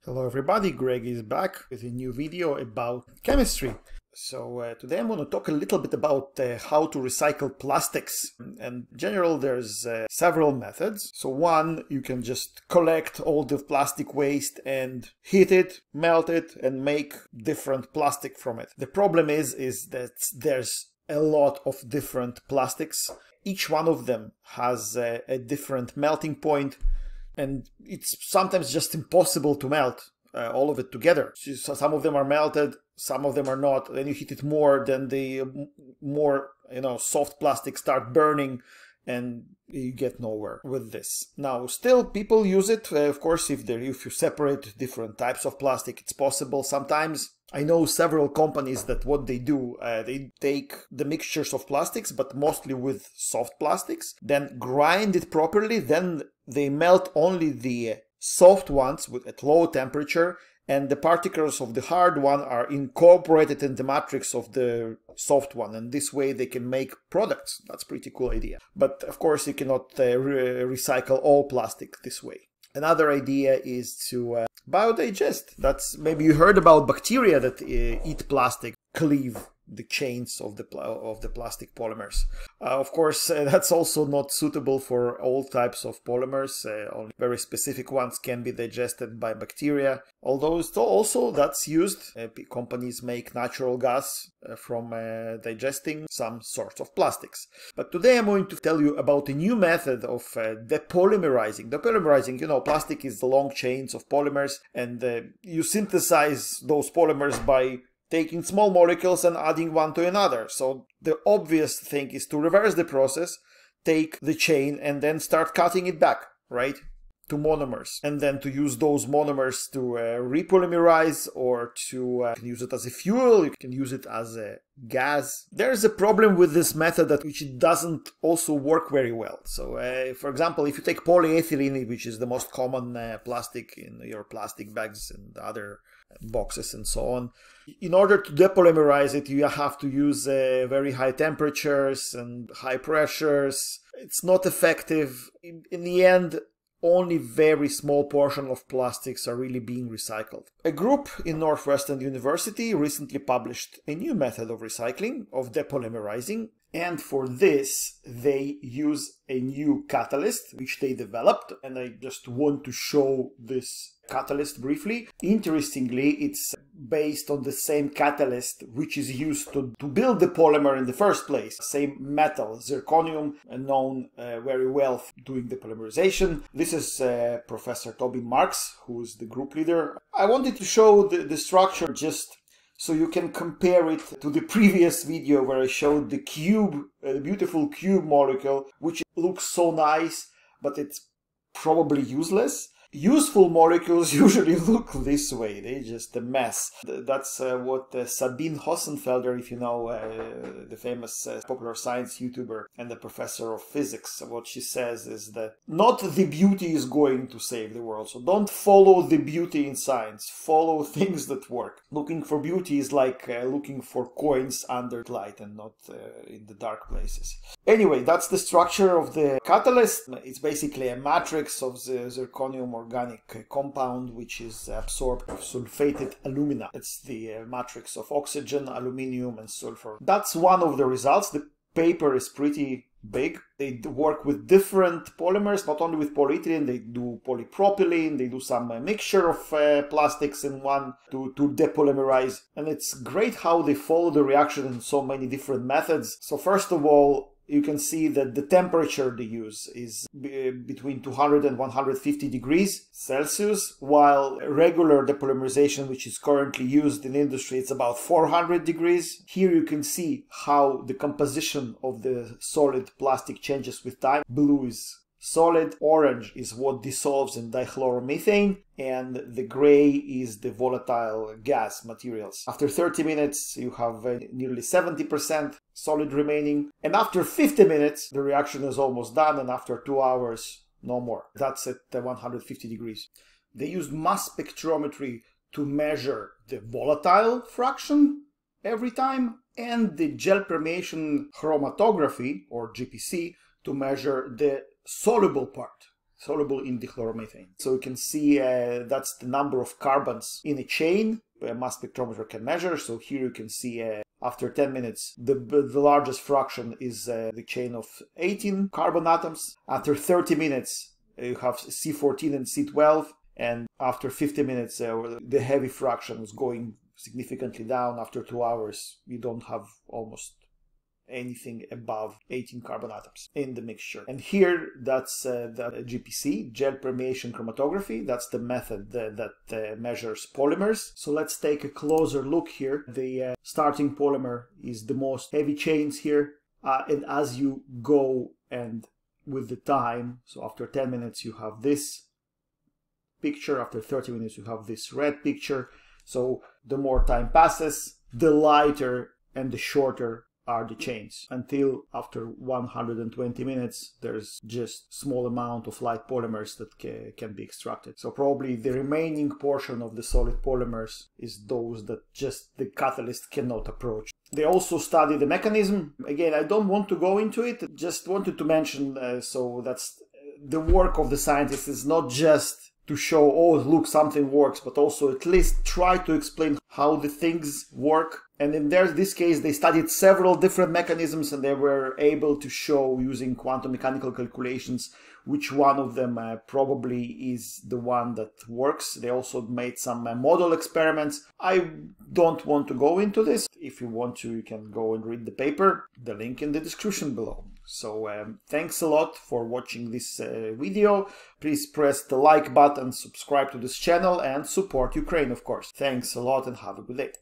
Hello everybody, Greg is back with a new video about chemistry. So today I'm going to talk a little bit about how to recycle plastics. And in general, there's several methods. So one, you can just collect all the plastic waste and heat it, melt it, and make different plastic from it. The problem is that there's a lot of different plastics. Each one of them has a different melting point. And it's sometimes just impossible to melt all of it together. So some of them are melted, some of them are not. Then you heat it more, then the more soft plastics start burning, and you get nowhere with this. Now, still people use it. Of course, if you separate different types of plastic, it's possible. Sometimes I know several companies that what they do, they take the mixtures of plastics, but mostly with soft plastics, then grind it properly, then they melt only the soft ones at low temperature, and the particles of the hard one are incorporated in the matrix of the soft one, and this way they can make products. That's a pretty cool idea. But of course you cannot recycle all plastic this way. Another idea is to biodigest. That's maybe you heard about bacteria that eat plastic, cleave the chains of the plastic polymers. Of course, that's also not suitable for all types of polymers. Only very specific ones can be digested by bacteria. Although that's used. Companies make natural gas from digesting some sorts of plastics. But today I'm going to tell you about a new method of depolymerizing. Depolymerizing, plastic is the long chains of polymers, and you synthesize those polymers by taking small molecules and adding one to another. So the obvious thing is to reverse the process, take the chain and then start cutting it back, right, to monomers. And then to use those monomers to repolymerize, or to use it as a fuel, you can use it as a gas. There's a problem with this method which it doesn't also work very well. So for example, if you take polyethylene, which is the most common plastic in your plastic bags and other boxes and so on, in order to depolymerize it, you have to use very high temperatures and high pressures. It's not effective. In the end, only very small portion of plastics are really being recycled. A group in Northwestern University recently published a new method of recycling, of depolymerizing, and for this they use a new catalyst which they developed, and I just want to show this catalyst briefly. Interestingly, it's based on the same catalyst which is used to build the polymer in the first place. Same metal, zirconium, known very well for doing the polymerization. This is Professor Toby Marks, who is the group leader. I wanted to show the structure just so you can compare it to the previous video where I showed the cube, the beautiful cube molecule, which looks so nice, but it's probably useless. Useful molecules usually look this way. They're just a mess. That's what Sabine Hossenfelder, if you know, the famous popular science YouTuber and the professor of physics, what she says is that not the beauty is going to save the world. So don't follow the beauty in science. Follow things that work. Looking for beauty is like looking for coins under light and not in the dark places. Anyway, that's the structure of the catalyst. It's basically a matrix of the zirconium organic compound which is absorbed of sulfated alumina. It's the matrix of oxygen, aluminium and sulfur. That's one of the results. The paper is pretty big. They work with different polymers, not only with polyethylene, they do polypropylene, they do some mixture of plastics in one to depolymerize. And it's great how they follow the reaction in so many different methods. So first of all, you can see that the temperature they use is between 200 and 150 degrees Celsius, while regular depolymerization, which is currently used in industry, it's about 400 degrees. Here you can see how the composition of the solid plastic changes with time. Blue is solid, orange is what dissolves in dichloromethane, and the gray is the volatile gas materials. After 30 minutes you have nearly 70% solid remaining, and after 50 minutes the reaction is almost done, and after 2 hours no more. That's at 150 degrees. They use mass spectrometry to measure the volatile fraction every time, and the gel permeation chromatography, or GPC, to measure the soluble part. soluble in dichloromethane. So you can see that's the number of carbons in a chain a mass spectrometer can measure. So here you can see after 10 minutes, the largest fraction is the chain of 18 carbon atoms. After 30 minutes, you have C14 and C12. And after 50 minutes, the heavy fraction is going significantly down. After 2 hours, you don't have almost anything above 18 carbon atoms in the mixture. And here, that's the GPC, gel permeation chromatography. That's the method that measures polymers. So let's take a closer look here. The starting polymer is the most heavy chains here. And as you go and with the time, so after 10 minutes, you have this picture. After 30 minutes, you have this red picture. So the more time passes, the lighter and the shorter are the chains, until after 120 minutes there's just small amount of light polymers that can be extracted. So probably the remaining portion of the solid polymers is those that just the catalyst cannot approach. They also study the mechanism. Again, I don't want to go into it, just wanted to mention so that's the work of the scientist is not just to show, oh look, something works, but also at least try to explain how the things work. And in this case, they studied several different mechanisms and they were able to show using quantum mechanical calculations which one of them probably is the one that works. They also made some model experiments. I don't want to go into this. If you want to, you can go and read the paper, the link in the description below. So thanks a lot for watching this video. Please press the like button, subscribe to this channel and support Ukraine, of course. Thanks a lot and have a good day.